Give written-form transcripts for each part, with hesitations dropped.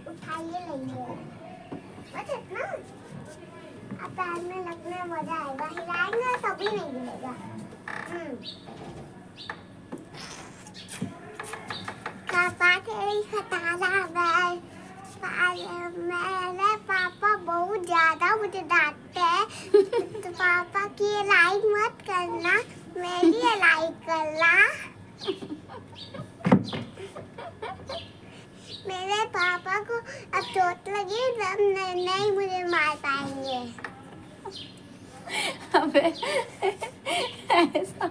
उठाइए लेंगे बस इतना। अब पैर में लगने मजा आएगा, हिलाएंगे तभी नहीं गिरेगा। पापा तेरी खटारा मेरे पापा बहुत ज्यादा मुझे डांटते हैं। तो पापा की लाइक मत करना, मेरी लाइक करना। मेरे पापा को अब चोट लगी, तब नहीं मुझे मार पाएंगे। अबे ऐसा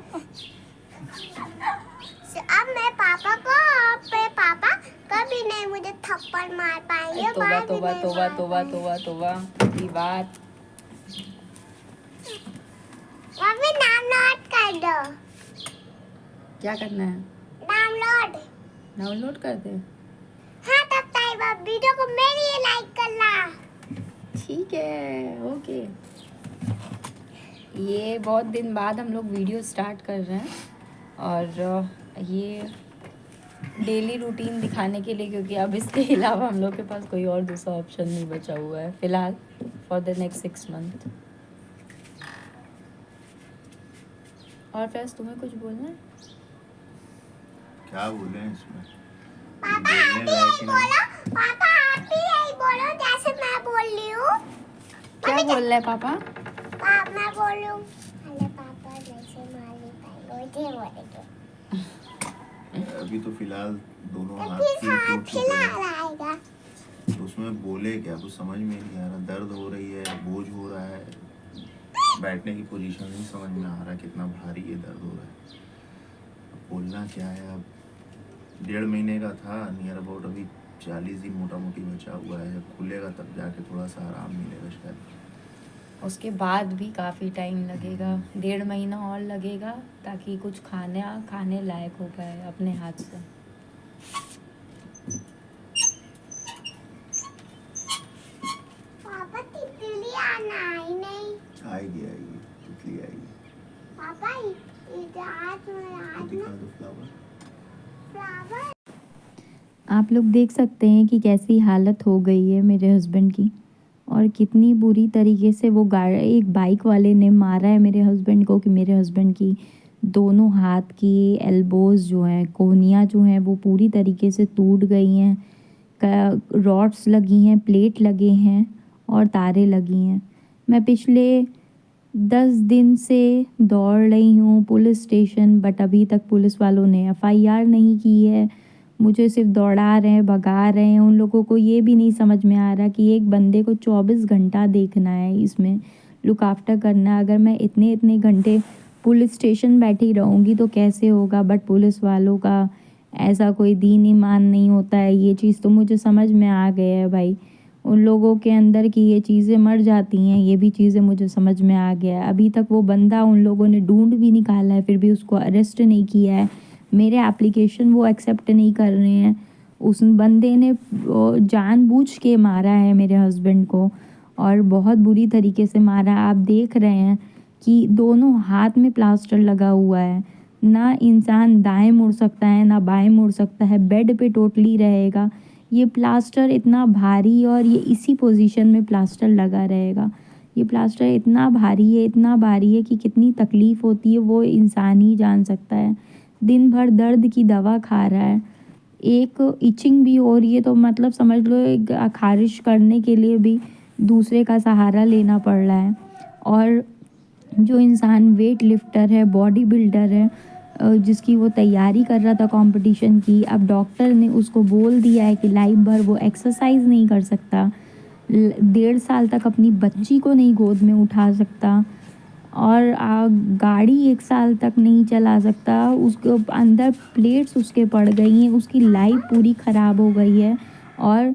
अब मैं पापा कभी नहीं मुझे थप्पड़ मार पाएंगे। तोबा तोबा तोबा तोबा तोबा तोबा की बात। मम्मी डाउनलोड कर दो। क्या करना है? डाउनलोड कर दे। हाँ तब टाइम वीडियो को मेरी लाइक करना। ठीक है, ओके। ये बहुत दिन बाद हम लोग वीडियो स्टार्ट कर रहे हैं और ये डेली रूटीन दिखाने के लिए, क्योंकि अब इसके अलावा हम लोग के पास कोई और दूसरा ऑप्शन नहीं बचा हुआ है फिलहाल फॉर द नेक्स्ट 6 मंथ। और फैज तुम्हें कुछ बोलना है? क्या बोले इसमें? पापा आप भी यही बोलो, पापा आप भी यही बोलो जैसे मैं बोल रही हूँ। क्या बोल रहे हैं पापा? पापा मैं बोल रही हूँ, अरे पापा जैसे माली पाएंगे वैसे बोलेंगे। अभी तो फिलहाल दोनों हाथ हाथ टूट खिला चुके हैं, आएगा। तो उसमें बोले क्या कुछ समझ में नहीं आ रहा। दर्द हो रही है, बोझ हो रहा है, बैठने की पोजीशन नहीं समझ में आ रहा, कितना भारी ये दर्द हो रहा है। अब बोलना क्या है? अब 1.5 महीने का था, नियर अबाउट अभी 40 दिन मोटा मोटी बचा हुआ है। जब खुलेगा तब जाके थोड़ा सा आराम मिलेगा शायद। उसके बाद भी काफ़ी टाइम लगेगा, 1.5 महीना और लगेगा ताकि कुछ खाने लायक हो पाए अपने हाथ से। पापा तितली आना ही नहीं। आएगी आएगी, तितली आएगी। पापा आज दिखा दो फ्लावर। फ्लावर। आप लोग देख सकते हैं कि कैसी हालत हो गई है मेरे हस्बैंड की, और कितनी बुरी तरीके से वो एक बाइक वाले ने मारा है मेरे हस्बैंड को, कि मेरे हस्बैंड की दोनों हाथ की एल्बोज जो हैं, कोहनियाँ जो हैं, वो पूरी तरीके से टूट गई हैं। रॉड्स लगी हैं, प्लेट लगे हैं और तारे लगी हैं। मैं पिछले 10 दिन से दौड़ रही हूँ पुलिस स्टेशन, बट अभी तक पुलिस वालों ने FIR नहीं की है। मुझे सिर्फ दौड़ा रहे हैं, भगा रहे हैं। उन लोगों को ये भी नहीं समझ में आ रहा कि एक बंदे को 24 घंटा देखना है, इसमें लुक आफ्टर करना है। अगर मैं इतने घंटे पुलिस स्टेशन बैठी रहूँगी तो कैसे होगा। बट पुलिस वालों का ऐसा कोई दीन ईमान नहीं होता है। ये चीज़ तो मुझे समझ में आ गया है भाई। उन लोगों के अंदर की ये चीज़ें मर जाती हैं, ये भी चीज़ें मुझे समझ में आ गया है। अभी तक वो बंदा उन लोगों ने ढूंढ भी निकाला है, फिर भी उसको अरेस्ट नहीं किया है। मेरे एप्लीकेशन वो एक्सेप्ट नहीं कर रहे हैं। उस बंदे ने जानबूझ के मारा है मेरे हस्बैंड को, और बहुत बुरी तरीके से मारा। आप देख रहे हैं कि दोनों हाथ में प्लास्टर लगा हुआ है। ना इंसान दाएं मुड़ सकता है ना बाएं मुड़ सकता है, बेड पे टोटली रहेगा। ये प्लास्टर इतना भारी, और ये इसी पोजीशन में प्लास्टर लगा रहेगा। ये प्लास्टर इतना भारी है कि कितनी तकलीफ़ होती है वो इंसान ही जान सकता है। दिन भर दर्द की दवा खा रहा है, एक इचिंग भी हो रही है, तो मतलब समझ लो एक खारिश करने के लिए भी दूसरे का सहारा लेना पड़ रहा है। और जो इंसान वेट लिफ्टर है, बॉडी बिल्डर है, जिसकी वो तैयारी कर रहा था कंपटीशन की, अब डॉक्टर ने उसको बोल दिया है कि लाइफ भर वो एक्सरसाइज नहीं कर सकता, 1.5 साल तक अपनी बच्ची को नहीं गोद में उठा सकता, और गाड़ी 1 साल तक नहीं चला सकता। उसके अंदर प्लेट्स उसके पड़ गई हैं, उसकी लाइफ पूरी ख़राब हो गई है। और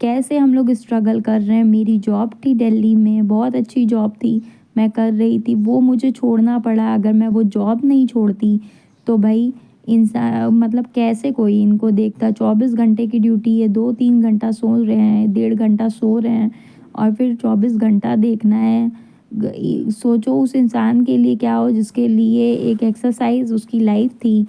कैसे हम लोग स्ट्रगल कर रहे हैं। मेरी जॉब थी दिल्ली में, बहुत अच्छी जॉब थी, मैं कर रही थी, वो मुझे छोड़ना पड़ा। अगर मैं वो जॉब नहीं छोड़ती तो भाई इंसान मतलब कैसे कोई इनको देखता। 24 घंटे की ड्यूटी है, 2-3 घंटा सो रहे हैं, 1.5 घंटा सो रहे हैं, और फिर 24 घंटा देखना है। सोचो उस इंसान के लिए क्या हो जिसके लिए एक एक्सरसाइज उसकी लाइफ थी,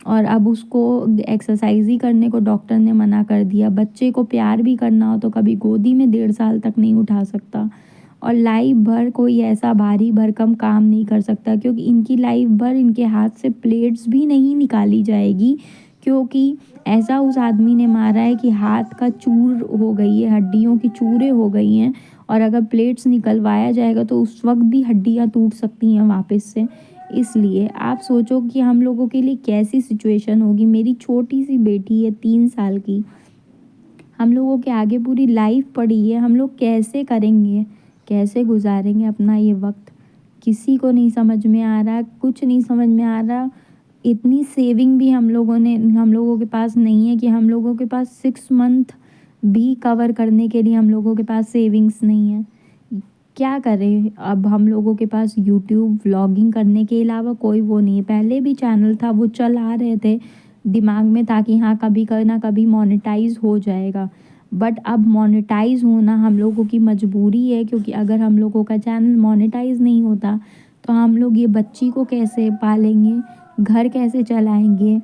और अब उसको एक्सरसाइज ही करने को डॉक्टर ने मना कर दिया। बच्चे को प्यार भी करना हो तो कभी गोदी में 1.5 साल तक नहीं उठा सकता, और लाइफ भर कोई ऐसा भारी भरकम काम नहीं कर सकता, क्योंकि इनकी लाइफ भर इनके हाथ से प्लेट्स भी नहीं निकाली जाएगी, क्योंकि ऐसा उस आदमी ने मारा है कि हाथ का चूर हो गई है, हड्डियों की चूरे हो गई हैं। और अगर प्लेट्स निकलवाया जाएगा तो उस वक्त भी हड्डियां टूट सकती हैं वापस से। इसलिए आप सोचो कि हम लोगों के लिए कैसी सिचुएशन होगी। मेरी छोटी सी बेटी है 3 साल की, हम लोगों के आगे पूरी लाइफ पड़ी है। हम लोग कैसे करेंगे, कैसे गुजारेंगे अपना ये वक्त, किसी को नहीं समझ में आ रहा, कुछ नहीं समझ में आ रहा। इतनी सेविंग भी हम लोगों के पास नहीं है कि हम लोगों के पास 6 मंथ भी कवर करने के लिए हम लोगों के पास सेविंग्स नहीं है। क्या करें अब, हम लोगों के पास यूट्यूब व्लॉगिंग करने के अलावा कोई वो नहीं है। पहले भी चैनल था, वो चल आ रहे थे दिमाग में, ताकि हाँ कभी ना कभी मोनेटाइज हो जाएगा। बट अब मोनेटाइज होना हम लोगों की मजबूरी है, क्योंकि अगर हम लोगों का चैनल मोनेटाइज नहीं होता तो हम लोग ये बच्ची को कैसे पालेंगे, घर कैसे चलाएंगे,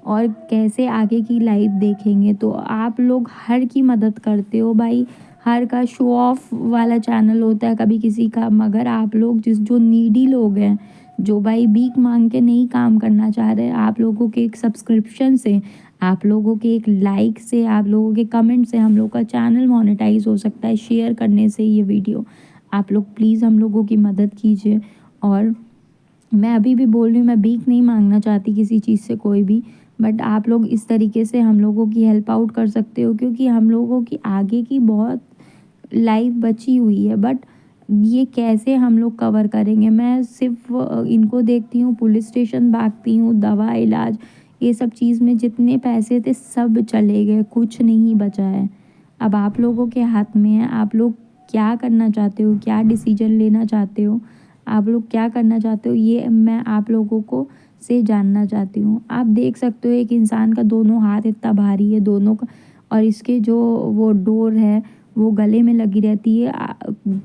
और कैसे आगे की लाइफ देखेंगे। तो आप लोग हर की मदद करते हो भाई, हर का शो ऑफ वाला चैनल होता है कभी किसी का, मगर आप लोग जो नीडी लोग हैं, जो भाई भीख मांग के नहीं काम करना चाह रहे, आप लोगों के एक सब्सक्रिप्शन से, आप लोगों के एक लाइक से, आप लोगों के कमेंट से हम लोग का चैनल मोनेटाइज हो सकता है, शेयर करने से ये वीडियो। आप लोग प्लीज़ हम लोगों की मदद कीजिए। और मैं अभी भी बोल रही हूँ, मैं भीख नहीं मांगना चाहती किसी चीज़ से कोई भी, बट आप लोग इस तरीके से हम लोगों की हेल्प आउट कर सकते हो, क्योंकि हम लोगों की आगे की बहुत लाइफ बची हुई है। बट ये कैसे हम लोग कवर करेंगे। मैं सिर्फ इनको देखती हूँ, पुलिस स्टेशन भागती हूँ, दवा इलाज ये सब चीज़ में जितने पैसे थे सब चले गए, कुछ नहीं बचा है। अब आप लोगों के हाथ में है, आप लोग क्या करना चाहते हो, क्या डिसीजन लेना चाहते हो, आप लोग क्या करना चाहते हो, ये मैं आप लोगों को से जानना चाहती हूँ। आप देख सकते हो एक इंसान का दोनों हाथ इतना भारी है, दोनों का, और इसके जो वो डोर है वो गले में लगी रहती है।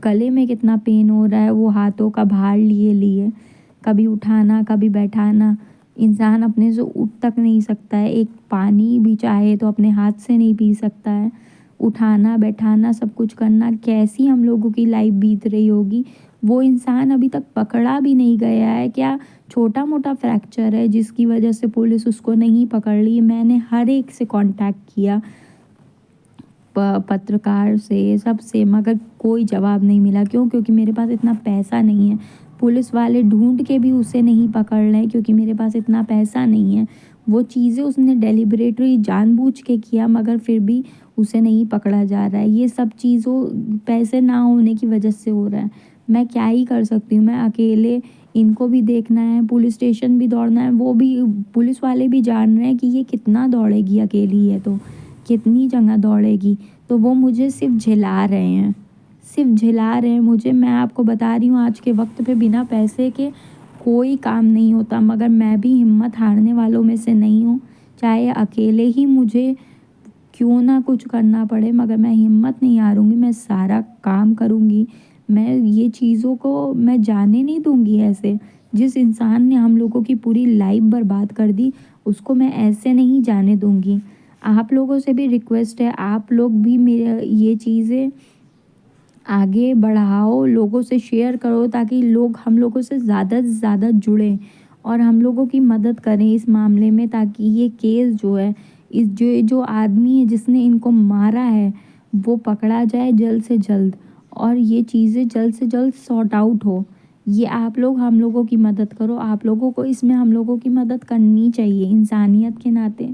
गले में कितना पेन हो रहा है, वो हाथों का भार लिए लिए, कभी उठाना कभी बैठाना, इंसान अपने से उठ तक नहीं सकता है। एक पानी भी चाहे तो अपने हाथ से नहीं पी सकता है। उठाना बैठाना सब कुछ करना, कैसी हम लोगों की लाइफ बीत रही होगी। वो इंसान अभी तक पकड़ा भी नहीं गया है, क्या छोटा मोटा फ्रैक्चर है जिसकी वजह से पुलिस उसको नहीं पकड़ ली। मैंने हर एक से कांटेक्ट किया, पत्रकार से, सबसे, मगर कोई जवाब नहीं मिला। क्यों? क्योंकि मेरे पास इतना पैसा नहीं है। पुलिस वाले ढूंढ के भी उसे नहीं पकड़ रहे क्योंकि मेरे पास इतना पैसा नहीं है। वो चीज़ें उसने डेलिबरेटली जानबूझ के किया, मगर फिर भी उसे नहीं पकड़ा जा रहा है। ये सब चीज़ों पैसे ना होने की वजह से हो रहा है। मैं क्या ही कर सकती हूँ, मैं अकेले, इनको भी देखना है, पुलिस स्टेशन भी दौड़ना है, वो भी पुलिस वाले भी जान रहे हैं कि ये कितना दौड़ेगी, अकेली है तो कितनी जगह दौड़ेगी। तो वो मुझे सिर्फ झिला रहे हैं, सिर्फ झिला रहे हैं मुझे। मैं आपको बता रही हूँ आज के वक्त पे बिना पैसे के कोई काम नहीं होता, मगर मैं भी हिम्मत हारने वालों में से नहीं हूँ। चाहे अकेले ही मुझे क्यों ना कुछ करना पड़े, मगर मैं हिम्मत नहीं हारूंगी, मैं सारा काम करूँगी। मैं ये चीज़ों को मैं जाने नहीं दूंगी ऐसे। जिस इंसान ने हम लोगों की पूरी लाइफ बर्बाद कर दी, उसको मैं ऐसे नहीं जाने दूंगी। आप लोगों से भी रिक्वेस्ट है, आप लोग भी मेरे ये चीज़ें आगे बढ़ाओ, लोगों से शेयर करो, ताकि लोग हम लोगों से ज़्यादा जुड़ें और हम लोगों की मदद करें इस मामले में, ताकि ये केस जो है, इस जो आदमी है जिसने इनको मारा है वो पकड़ा जाए जल्द से जल्द, और ये चीज़ें जल्द से जल्द सॉर्ट आउट हो। ये आप लोग हम लोगों की मदद करो, आप लोगों को इसमें हम लोगों की मदद करनी चाहिए इंसानियत के नाते।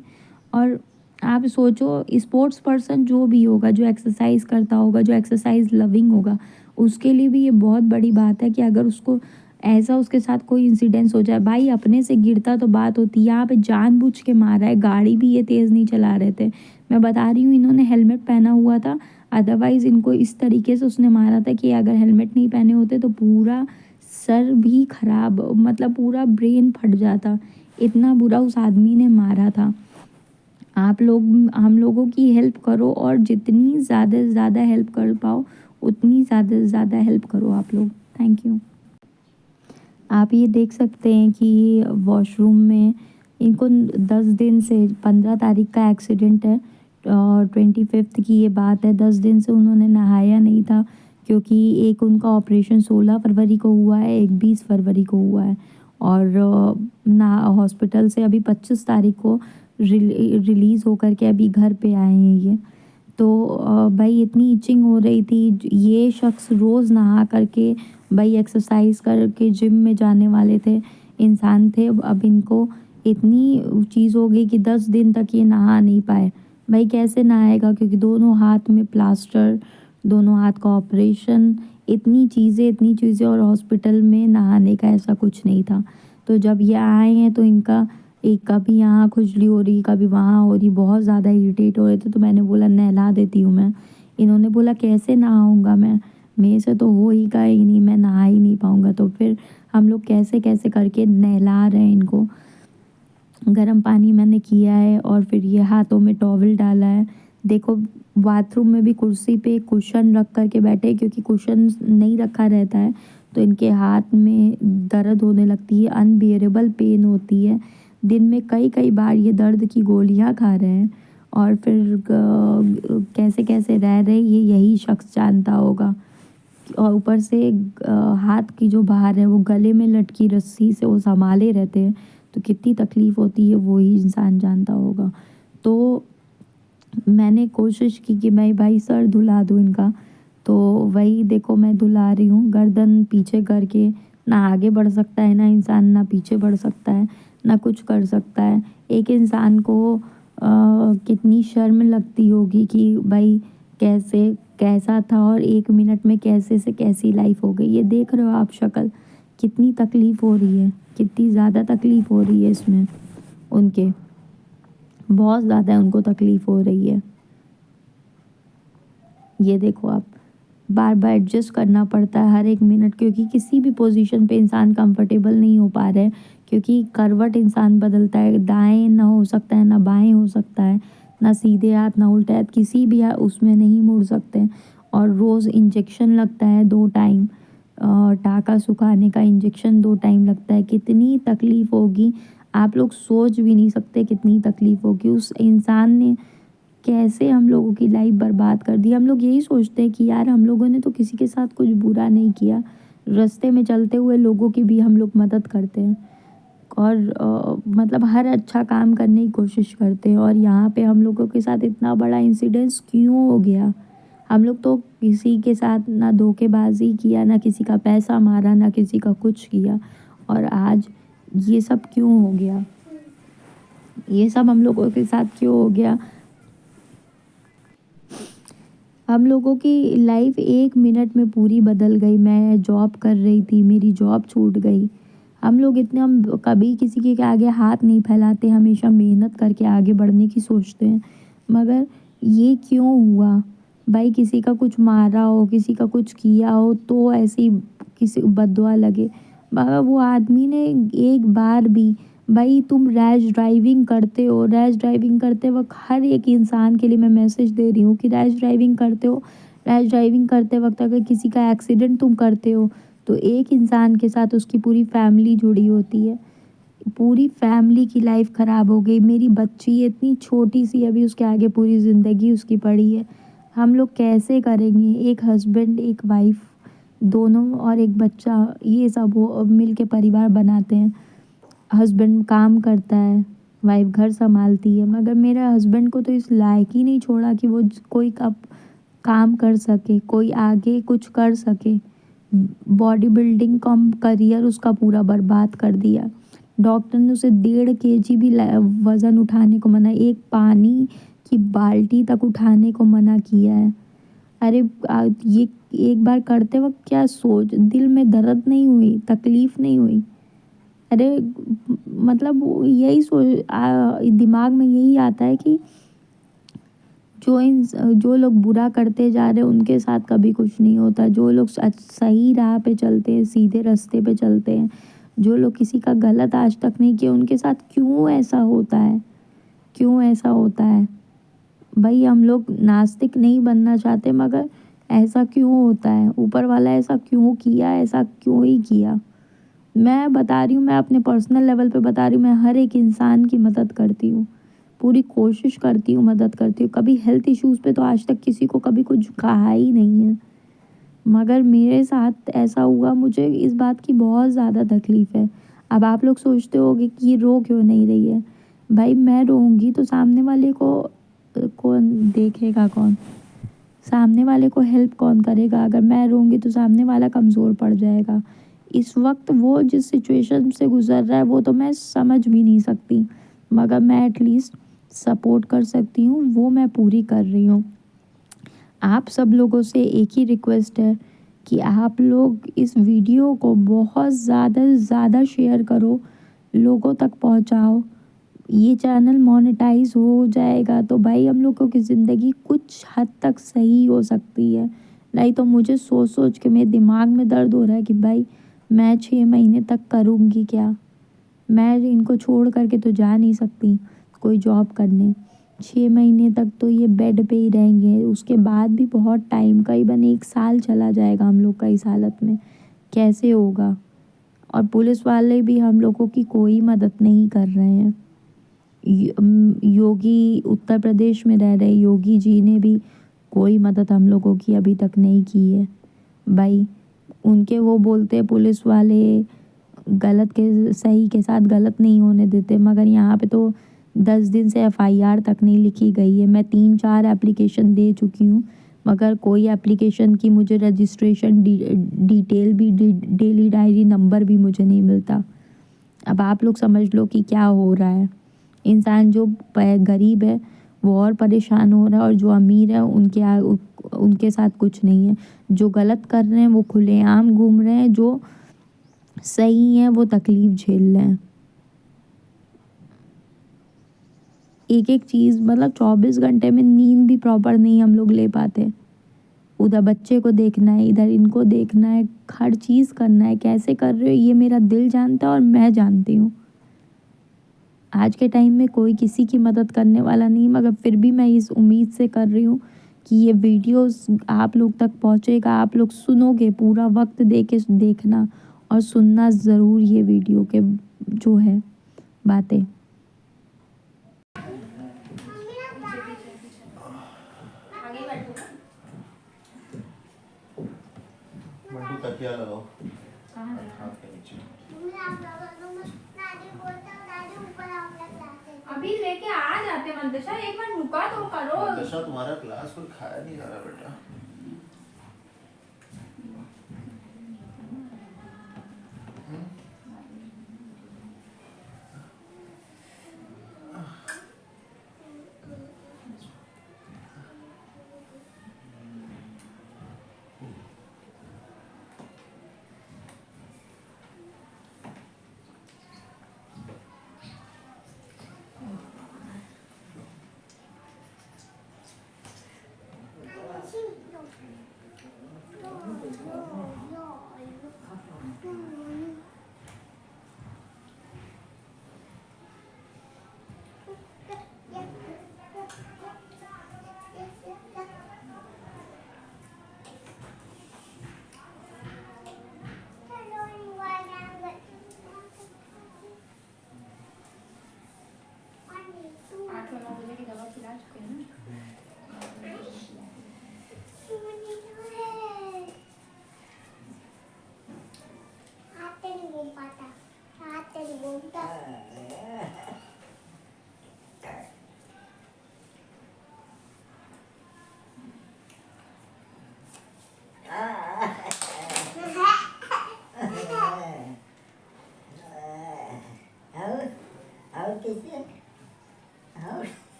और आप सोचो, स्पोर्ट्स पर्सन जो भी होगा, जो एक्सरसाइज करता होगा, जो एक्सरसाइज लविंग होगा, उसके लिए भी ये बहुत बड़ी बात है कि अगर उसको ऐसा उसके साथ कोई इंसिडेंस हो जाए, भाई अपने से गिरता तो बात होती है, यहाँ पे जानबूझ के मारा है, गाड़ी भी ये तेज़ नहीं चला रहे थे। मैं बता रही हूँ, इन्होंने हेलमेट पहना हुआ था, अदरवाइज़ इनको इस तरीके से उसने मारा था कि अगर हेलमेट नहीं पहने होते तो पूरा सर भी खराब, मतलब पूरा ब्रेन फट जाता, इतना बुरा उस आदमी ने मारा था। आप लोग हम लोगों की हेल्प करो, और जितनी ज़्यादा से ज़्यादा हेल्प कर पाओ उतनी ज़्यादा से ज़्यादा हेल्प करो आप लोग। Thank you. आप ये देख सकते हैं कि वॉशरूम में इनको 10 दिन से 15 तारीख का एक्सीडेंट है और 25 की ये बात है। 10 दिन से उन्होंने नहाया नहीं था क्योंकि एक उनका ऑपरेशन 16 फरवरी को हुआ है, एक 20 फरवरी को हुआ है और ना हॉस्पिटल से अभी 25 तारीख को रिलीज़ होकर के अभी घर पे आए हैं ये। तो भाई इतनी इचिंग हो रही थी। ये शख्स रोज़ नहा करके भाई एक्सरसाइज करके जिम में जाने वाले थे इंसान थे। अब इनको इतनी चीज़ हो गई कि 10 दिन तक ये नहा नहीं पाए। भाई कैसे नहाएगा क्योंकि दोनों हाथ में प्लास्टर, दोनों हाथ का ऑपरेशन, इतनी चीज़ें और हॉस्पिटल में नहाने का ऐसा कुछ नहीं था। तो जब ये आए हैं तो इनका एक कभी यहाँ खुजली हो रही, कभी वहाँ हो रही, बहुत ज़्यादा इरिटेट हो रहे थे। तो मैंने बोला नहला देती हूँ मैं। इन्होंने बोला कैसे नहाऊँगा मैं, मेरे से तो हो ही का ही नहीं, मैं नहा ही नहीं पाऊँगा। तो फिर हम लोग कैसे कैसे करके नहला रहे हैं इनको। गर्म पानी मैंने किया है और फिर ये हाथों में टॉवल डाला है। देखो बाथरूम में भी कुर्सी पे कुशन रख कर के बैठे क्योंकि कुशन नहीं रखा रहता है तो इनके हाथ में दर्द होने लगती है, अनबियरेबल पेन होती है। दिन में कई कई बार ये दर्द की गोलियां खा रहे हैं और फिर कैसे कैसे रह रहे ये यही शख्स जानता होगा। और ऊपर से हाथ की जो बाहर है वो गले में लटकी रस्सी से वो संभाले रहते हैं तो कितनी तकलीफ़ होती है वो ही इंसान जानता होगा। तो मैंने कोशिश की कि मैं भाई सर धुला दूँ इनका। तो वही देखो मैं धुला रही हूँ, गर्दन पीछे करके। ना आगे बढ़ सकता है ना इंसान, ना पीछे बढ़ सकता है, ना कुछ कर सकता है। एक इंसान को कितनी शर्म लगती होगी कि भाई कैसे कैसा था और 1 मिनट में कैसे से कैसी लाइफ हो गई। ये देख रहे हो आप शक्ल, कितनी तकलीफ़ हो रही है, कितनी ज़्यादा तकलीफ़ हो रही है इसमें उनके, बहुत ज़्यादा उनको तकलीफ़ हो रही है। ये देखो आप, बार बार एडजस्ट करना पड़ता है हर 1 मिनट क्योंकि किसी भी पोजीशन पे इंसान कंफर्टेबल नहीं हो पा रहा है क्योंकि करवट इंसान बदलता है, दाएं ना हो सकता है ना बाएं हो सकता है, ना सीधे हाथ ना उल्टे हाथ, किसी भी हाथ उसमें नहीं मुड़ सकते। और रोज़ इंजेक्शन लगता है 2 टाइम, टाका सुखाने का इंजेक्शन 2 टाइम लगता है। कितनी तकलीफ़ होगी आप लोग सोच भी नहीं सकते, कितनी तकलीफ़ होगी। उस इंसान ने कैसे हम लोगों की लाइफ बर्बाद कर दी। हम लोग यही सोचते हैं कि यार हम लोगों ने तो किसी के साथ कुछ बुरा नहीं किया, रास्ते में चलते हुए लोगों की भी हम लोग मदद करते हैं और मतलब हर अच्छा काम करने की कोशिश करते हैं। और यहाँ पे हम लोगों के साथ इतना बड़ा इंसिडेंस क्यों हो गया। हम लोग तो किसी के साथ ना धोखेबाजी किया, ना किसी का पैसा मारा, ना किसी का कुछ किया, और आज ये सब क्यों हो गया, ये सब हम लोगों के साथ क्यों हो गया। हम लोगों की लाइफ 1 मिनट में पूरी बदल गई। मैं जॉब कर रही थी, मेरी जॉब छूट गई। हम लोग इतने, हम कभी किसी के आगे हाथ नहीं फैलाते, हमेशा मेहनत करके आगे बढ़ने की सोचते हैं। मगर ये क्यों हुआ भाई, किसी का कुछ मारा हो, किसी का कुछ किया हो तो ऐसी किसी बददुआ लगे। मगर वो आदमी ने एक बार भी, भाई तुम रैश ड्राइविंग करते हो, रैश ड्राइविंग करते वक्त हर एक इंसान के लिए मैं मैसेज दे रही हूँ कि रैश ड्राइविंग करते हो, रैश ड्राइविंग करते वक्त अगर किसी का एक्सीडेंट तुम करते हो तो एक इंसान के साथ उसकी पूरी फैमिली जुड़ी होती है, पूरी फैमिली की लाइफ ख़राब हो गई। मेरी बच्ची इतनी छोटी सी, अभी उसके आगे पूरी ज़िंदगी उसकी पड़ी है। हम लोग कैसे करेंगे, एक हस्बैंड एक वाइफ दोनों और एक बच्चा, ये सब वो मिल के परिवार बनाते हैं। हस्बैंड काम करता है, वाइफ घर संभालती है, मगर मेरे हस्बैंड को तो इस लायक ही नहीं छोड़ा कि वो कोई काम कर सके, कोई आगे कुछ कर सके। बॉडी बिल्डिंग का करियर उसका पूरा बर्बाद कर दिया। डॉक्टर ने उसे 1.5 kg भी वज़न उठाने को मना, एक पानी की बाल्टी तक उठाने को मना किया है। अरे ये एक बार करते वक्त क्या सोच, दिल में दर्द नहीं हुई, तकलीफ़ नहीं हुई। अरे मतलब यही दिमाग में यही आता है कि जो लोग बुरा करते जा रहे हैं उनके साथ कभी कुछ नहीं होता। जो लोग सही राह पे चलते हैं, सीधे रास्ते पे चलते हैं, जो लोग किसी का गलत आज तक नहीं किया, उनके साथ क्यों ऐसा होता है, क्यों ऐसा होता है। भाई हम लोग नास्तिक नहीं बनना चाहते, मगर ऐसा क्यों होता है, ऊपर वाला ऐसा क्यों किया, ऐसा क्यों ही किया। मैं बता रही हूँ, मैं अपने पर्सनल लेवल पे बता रही हूँ, मैं हर एक इंसान की मदद करती हूँ, पूरी कोशिश करती हूँ, मदद करती हूँ। कभी हेल्थ इश्यूज़ पे तो आज तक किसी को कभी कुछ कहा ही नहीं है, मगर मेरे साथ ऐसा हुआ, मुझे इस बात की बहुत ज़्यादा तकलीफ़ है। अब आप लोग सोचते होंगे कि ये रो क्यों नहीं रही है? भाई मैं रोऊँगी तो सामने वाले को कौन देखेगा कौन? सामने वाले को हेल्प कौन करेगा? अगर मैं रोऊँगी तो सामने वाला कमज़ोर पड़ जाएगा। इस वक़्त वो जिस सिचुएशन से गुज़र रहा है वो तो मैं समझ भी नहीं सकती, मगर मैं एटलीस्ट सपोर्ट कर सकती हूँ, वो मैं पूरी कर रही हूँ। आप सब लोगों से एक ही रिक्वेस्ट है कि आप लोग इस वीडियो को बहुत ज़्यादा से ज़्यादा शेयर करो, लोगों तक पहुँचाओ। ये चैनल मोनेटाइज हो जाएगा तो भाई हम लोगों की ज़िंदगी कुछ हद तक सही हो सकती है। नहीं तो मुझे सोच सोच के मेरे दिमाग में दर्द हो रहा है कि भाई मैं 6 महीने तक करूँगी क्या? मैं इनको छोड़ करके तो जा नहीं सकती कोई जॉब करने। 6 महीने तक तो ये बेड पे ही रहेंगे, उसके बाद भी बहुत टाइम, करीबन 1 साल चला जाएगा हम लोग का इस हालत में। कैसे होगा? और पुलिस वाले भी हम लोगों की कोई मदद नहीं कर रहे हैं। योगी उत्तर प्रदेश में रह रहे योगी जी ने भी कोई मदद हम लोगों की अभी तक नहीं की है। भाई उनके वो बोलते पुलिस वाले गलत के सही के साथ गलत नहीं होने देते, मगर यहाँ पे तो 10 दिन से एफआईआर तक नहीं लिखी गई है। मैं 3-4 एप्लीकेशन दे चुकी हूँ, मगर कोई एप्लीकेशन की मुझे रजिस्ट्रेशन डिटेल भी डेली डायरी नंबर भी मुझे नहीं मिलता। अब आप लोग समझ लो कि क्या हो रहा है। इंसान जो गरीब है वो और परेशान हो रहा है, और जो अमीर है उनके साथ कुछ नहीं है। जो गलत कर रहे हैं वो खुलेआम घूम रहे हैं, जो सही हैं वो तकलीफ़ झेल रहे हैं। एक एक चीज़ मतलब 24 घंटे में नींद भी प्रॉपर नहीं हम लोग ले पाते। उधर बच्चे को देखना है, इधर इनको देखना है, हर चीज़ करना है। कैसे कर रहे हो ये मेरा दिल जानता है और मैं जानती हूँ। आज के टाइम में कोई किसी की मदद करने वाला नहीं, मगर फिर भी मैं इस उम्मीद से कर रही हूँ कि ये वीडियोस आप लोग तक पहुँचेगा, आप लोग सुनोगे, पूरा वक्त दे के देखना और सुनना ज़रूर ये वीडियो के जो है बातें। मंटू तकिया लगाओ हाथ के नीचे। अभी लेके आ जाते मंतशा, एक बार रुका तो करो। मंतशा तुम्हारा क्लास कोई खाया नहीं जा रहा बेटा।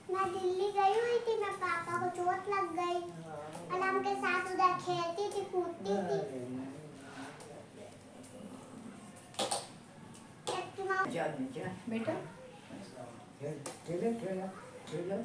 मैं दिल्ली गई हुई थी, मैं पापा को चोट लग गई और हम के साथ उधर खेलती थी, कूदती थी। बेटा चलो